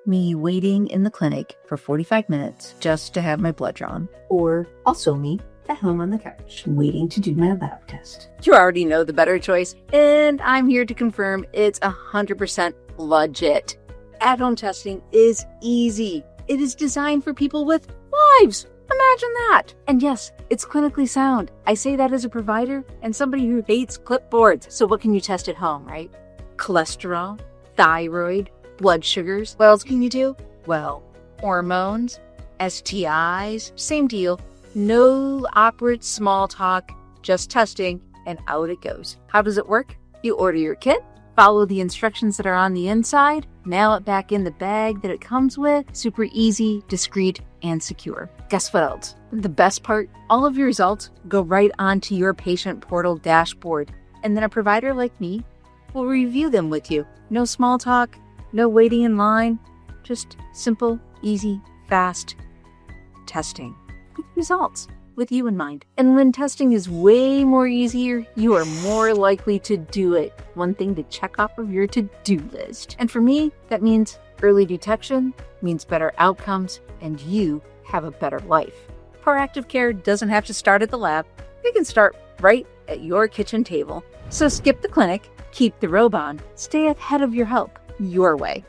me waiting in the clinic for 45 minutes just to have my blood drawn. Or also me at home on the couch, waiting to do my lab test. You already know the better choice, and I'm here to confirm it's 100% legit. At-home testing is easy. It is designed for people with lives. Imagine that. And yes, it's clinically sound. I say that as a provider and somebody who hates clipboards. So what can you test at home, right? Cholesterol, thyroid, blood sugars. What else can you do? Well, hormones, STIs, same deal. No awkward small talk, just testing, and out it goes. How does it work? You order your kit, follow the instructions that are on the inside, mail it back in the bag that it comes with. Super easy, discreet, and secure. Guess what else? The best part, all of your results go right onto your patient portal dashboard, and then a provider like me will review them with you. No small talk, no waiting in line, just simple, easy, fast testing. Results with you in mind. And when testing is way more easier, you are more likely to do it. One thing to check off of your to-do list. And for me, that means early detection, means better outcomes, and you have a better life. Proactive care doesn't have to start at the lab. It can start right at your kitchen table. So skip the clinic, keep the robe on, stay ahead of your health your way.